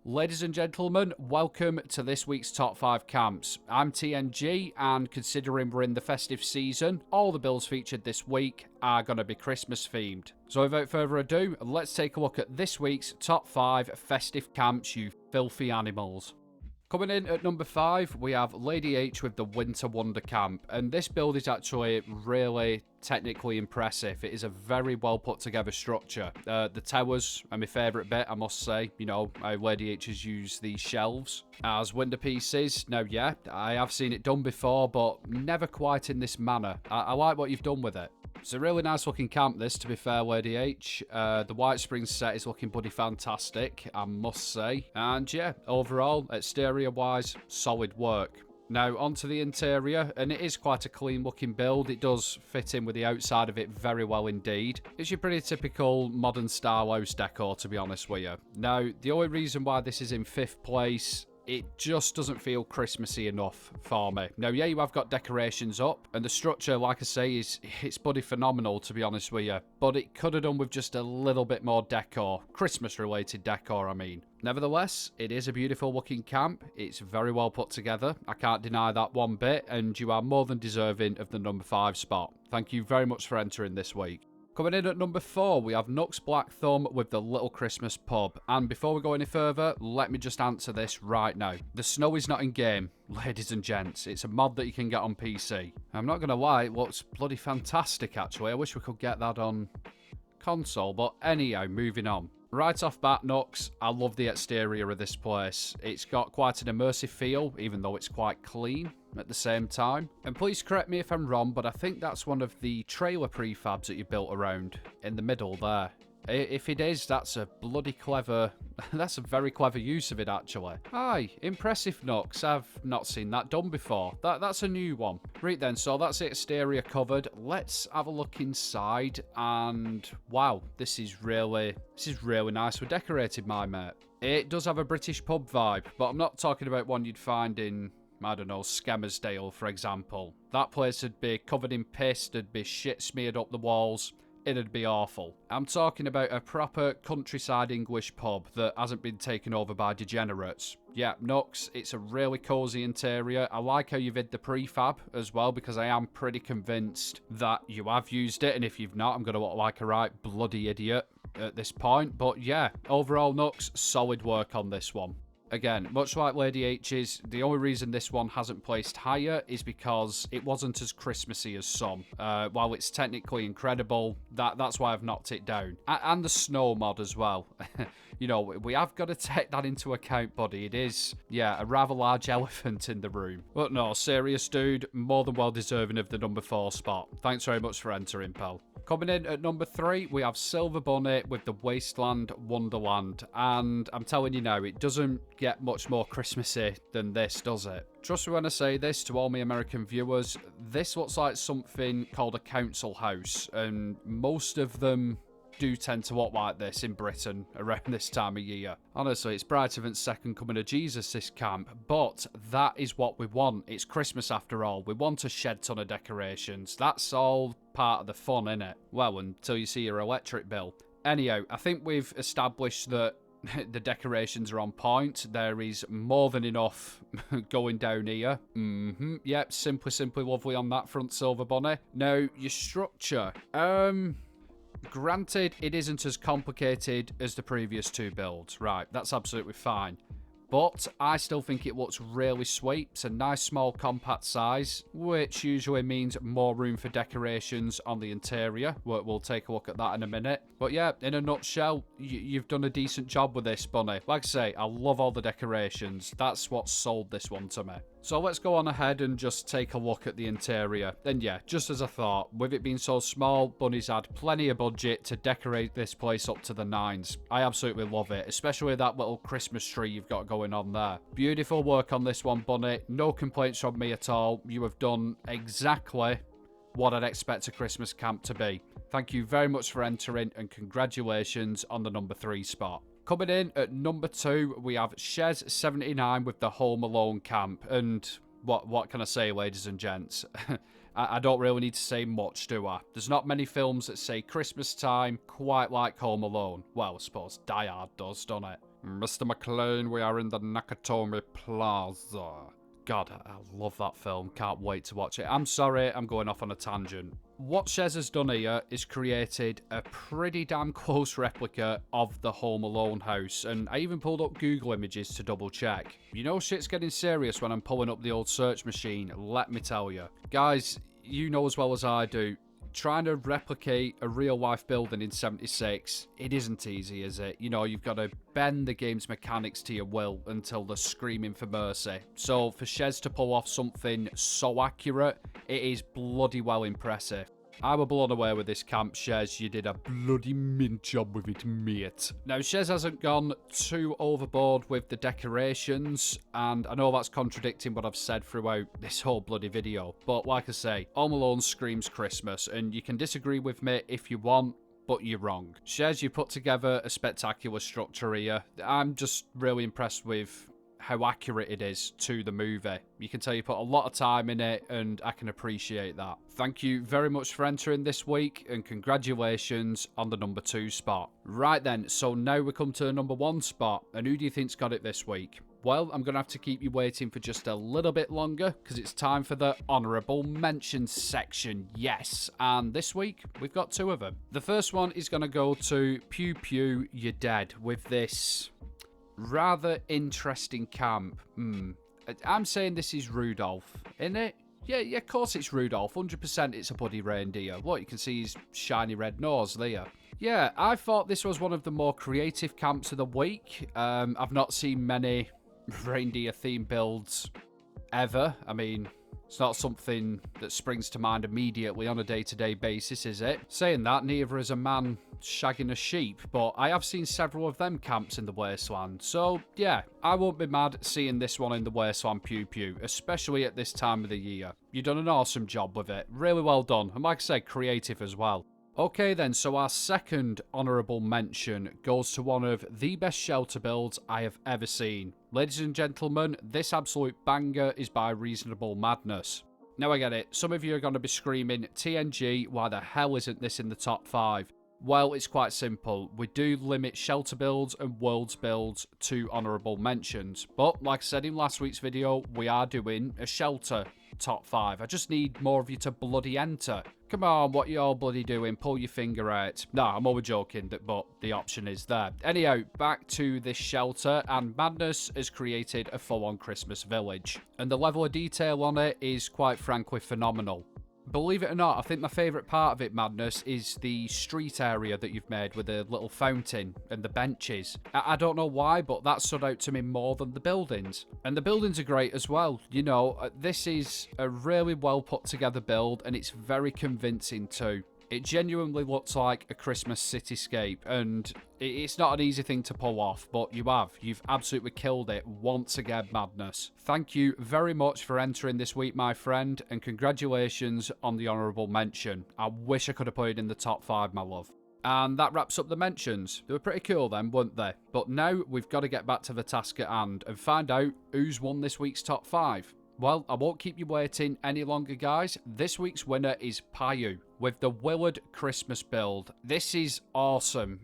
Ladies and gentlemen, welcome to this week's Top 5 Camps. I'm TNG, and considering we're in the festive season, all the builds featured this week are going to be Christmas themed. So without further ado, let's take a look at this week's Top 5 Festive Camps, you filthy animals. Coming in at number 5, we have Lady H with the Winter Wonder Camp, and this build is actually really technically impressive. It is a very well put together structure. The towers are my favourite bit, I must say. You know, how Lady H has used these shelves as window pieces. Now, yeah, I have seen it done before, but never quite in this manner. I like what you've done with it. It's a really nice looking camp, this, to be fair, Lady H. The White Springs set is looking bloody fantastic, I must say. And yeah, overall, exterior-wise, solid work. Now, onto the interior, and it is quite a clean looking build. It does fit in with the outside of it very well indeed. It's your pretty typical modern style house decor, to be honest with you. Now, the only reason why this is in 5th place, it just doesn't feel Christmassy enough for me. Now, yeah, you have got decorations up, and the structure, like I say, it's bloody phenomenal, to be honest with you. But it could have done with just a little bit more decor. Christmas-related decor, I mean. Nevertheless, it is a beautiful looking camp. It's very well put together. I can't deny that one bit, and you are more than deserving of the number 5 spot. Thank you very much for entering this week. Coming in at number 4, we have Nux Black Thumb with the Little Christmas Pub. And before we go any further, let me just answer this right now. The snow is not in game, ladies and gents. It's a mod that you can get on PC. I'm not going to lie, it looks bloody fantastic actually. I wish we could get that on console, but anyhow, moving on. Right off bat, Nux, I love the exterior of this place. It's got quite an immersive feel, even though it's quite clean at the same time. And please correct me if I'm wrong, but I think that's one of the trailer prefabs that you built around in the middle there. If it is, that's a bloody clever... that's a very clever use of it, actually. Aye, impressive, Nux. I've not seen that done before. That's a new one. Right then, so that's the exterior covered. Let's have a look inside, and wow, this is really nicely decorated, my mate. It does have a British pub vibe, but I'm not talking about one you'd find in, I don't know, Skelmersdale, for example. That place would be covered in piss, there'd be shit smeared up the walls. It'd be awful. I'm talking about a proper countryside English pub that hasn't been taken over by degenerates. Yeah, Nux, it's a really cosy interior. I like how you've hid the prefab as well, because I am pretty convinced that you have used it, and if you've not, I'm going to look like a right bloody idiot at this point. But yeah, overall, Nux, solid work on this one. Again, much like Lady H's, the only reason this one hasn't placed higher is because it wasn't as Christmassy as some. While it's technically incredible, that's why I've knocked it down. And the snow mod as well. You know, we have got to take that into account, buddy. It is, yeah, a rather large elephant in the room. But no, serious dude, more than well deserving of the number 4 spot. Thanks very much for entering, pal. Coming in at number 3, we have Silver Bunny with the Wasteland Wonderland. And I'm telling you now, it doesn't get much more Christmassy than this, does it? Trust me when I say this to all my American viewers, this looks like something called a council house. And most of them do tend to look like this in Britain around this time of year. Honestly, it's brighter than Second Coming of Jesus, this camp, but that is what we want. It's Christmas after all. We want a shed ton of decorations. That's all part of the fun, innit? Well, until you see your electric bill. Anyhow, I think we've established that the decorations are on point. There is more than enough going down here. Yep, simply lovely on that front, Silver Bunny. Now, your structure. Granted, it isn't as complicated as the previous 2 builds. Right, that's absolutely fine. But I still think it looks really sweet. It's a nice small compact size, which usually means more room for decorations on the interior. We'll take a look at that in a minute. But yeah, in a nutshell, you've done a decent job with this, Bunny. Like I say, I love all the decorations. That's what sold this one to me. So let's go on ahead and just take a look at the interior. And yeah, just as I thought, with it being so small, Bunny's had plenty of budget to decorate this place up to the nines. I absolutely love it, especially that little Christmas tree you've got going on there. Beautiful work on this one, Bunny. No complaints from me at all. You have done exactly what I'd expect a Christmas camp to be. Thank you very much for entering, and congratulations on the number 3 spot. Coming in at number 2, we have Shez79 with the Home Alone camp. And what can I say, ladies and gents? I don't really need to say much, do I? There's not many films that say Christmas time quite like Home Alone. Well, I suppose Die Hard does, doesn't it? Mr. McLean, we are in the Nakatomi Plaza. God, I love that film. Can't wait to watch it. I'm sorry, I'm going off on a tangent. What Shez has done here is created a pretty damn close replica of the Home Alone house, and I even pulled up Google images to double check. You know shit's getting serious when I'm pulling up the old search machine, let me tell you. Guys, you know as well as I do, trying to replicate a real-life building in 76, it isn't easy, is it? You know, you've got to bend the game's mechanics to your will until they're screaming for mercy. So for Shez to pull off something so accurate, it is bloody well impressive. I were blown away with this camp, Shez. You did a bloody mint job with it, mate. Now, Shez hasn't gone too overboard with the decorations, and I know that's contradicting what I've said throughout this whole bloody video, but like I say, Home Alone screams Christmas, and you can disagree with me if you want, but you're wrong. Shez, you put together a spectacular structure here. I'm just really impressed with how accurate it is to the movie. You can tell you put a lot of time in it, and I can appreciate that. Thank you very much for entering this week, and congratulations on the number 2 spot. Right then, so now we come to the number 1 spot, and who do you think's got it this week? Well, I'm going to have to keep you waiting for just a little bit longer, because it's time for the honourable mentions section, yes. And this week, we've got 2 of them. The first one is going to go to Pew Pew, You're Dead, with this rather interesting camp. I'm saying this is Rudolph, isn't it? Yeah, of course it's Rudolph. 100% it's a bloody reindeer. Look, you can see his shiny red nose there. Yeah, I thought this was one of the more creative camps of the week. I've not seen many reindeer-themed builds ever. I mean, it's not something that springs to mind immediately on a day-to-day basis, is it? Saying that, neither is a man shagging a sheep, but I have seen several of them camps in the Wasteland, so yeah, I won't be mad seeing this one in the Wasteland Pew Pew, especially at this time of the year. You've done an awesome job with it, really well done, and like I said, creative as well. Okay then, so our second honourable mention goes to one of the best shelter builds I have ever seen. Ladies and gentlemen, this absolute banger is by Reasonable Madness. Now I get it, some of you are going to be screaming, TNG, why the hell isn't this in the top 5? Well, it's quite simple. We do limit shelter builds and worlds builds to honourable mentions. But, like I said in last week's video, we are doing a shelter top 5. I just need more of you to bloody enter. Come on, what you all bloody doing? Pull your finger out. Nah, I'm only joking, but the option is there. Anyhow, back to this shelter, and Madness has created a full-on Christmas village. And the level of detail on it is quite frankly phenomenal. Believe it or not, I think my favourite part of it, Madness, is the street area that you've made with the little fountain and the benches. I don't know why, but that stood out to me more than the buildings. And the buildings are great as well. You know, this is a really well put together build, and it's very convincing too. It genuinely looks like a Christmas cityscape, and it's not an easy thing to pull off, but you've absolutely killed it once again, Madness. Thank you very much for entering this week, my friend, and congratulations on the honourable mention. I wish I could have put it in the top 5, my love. And that wraps up the mentions. They were pretty cool then, weren't they? But now we've got to get back to the task at hand and find out who's won this week's top 5. Well, I won't keep you waiting any longer, guys. This week's winner is Payu with the Willard Christmas build. This is awesome.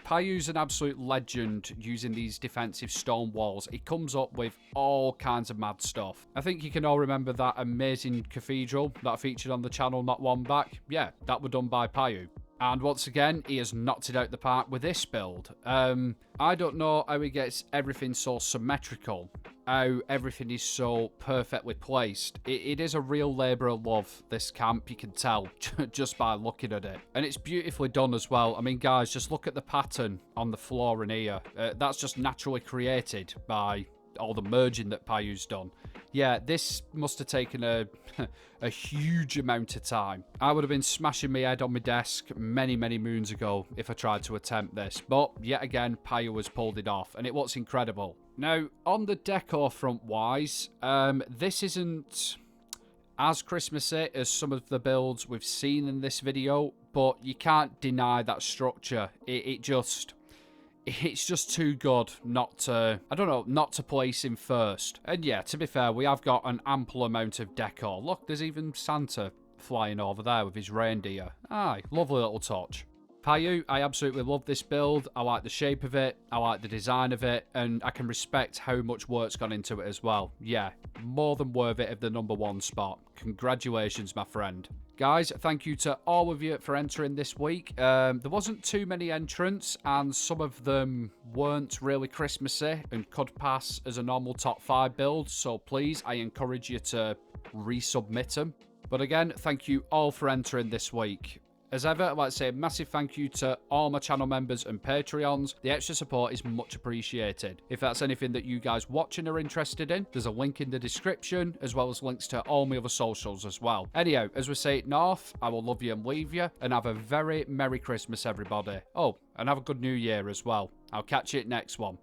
Payu's an absolute legend using these defensive stone walls. He comes up with all kinds of mad stuff. I think you can all remember that amazing cathedral that I featured on the channel not long back. Yeah, that was done by Pew. And once again, he has knocked it out the park with this build. I don't know how he gets everything so symmetrical, how everything is so perfectly placed. It is a real labour of love, this camp, you can tell, just by looking at it. And it's beautifully done as well. I mean, guys, just look at the pattern on the floor in here. That's just naturally created by all the merging that Payu's done. Yeah, this must have taken a huge amount of time. I would have been smashing my head on my desk many moons ago if I tried to attempt this. But yet again, Pew has pulled it off, and it looks incredible. Now, on the decor front wise, this isn't as Christmassy as some of the builds we've seen in this video, but you can't deny that structure. It's just too good not to place him first. And yeah, to be fair, we have got an ample amount of decor. Look, there's even Santa flying over there with his reindeer. Aye, lovely little touch. Pew, I absolutely love this build. I like the shape of it, I like the design of it, and I can respect how much work's gone into it as well. Yeah, more than worth it of the #1 spot. Congratulations, my friend. Guys, thank you to all of you for entering this week. There wasn't too many entrants, and some of them weren't really Christmassy and could pass as a normal top 5 build, so please, I encourage you to resubmit them. But again, thank you all for entering this week. As ever, I'd like to say a massive thank you to all my channel members and Patreons. The extra support is much appreciated. If that's anything that you guys watching are interested in, there's a link in the description, as well as links to all my other socials as well. Anyhow, as we say it north, I will love you and leave you, and have a very Merry Christmas, everybody. Oh, and have a good New Year as well. I'll catch you next one.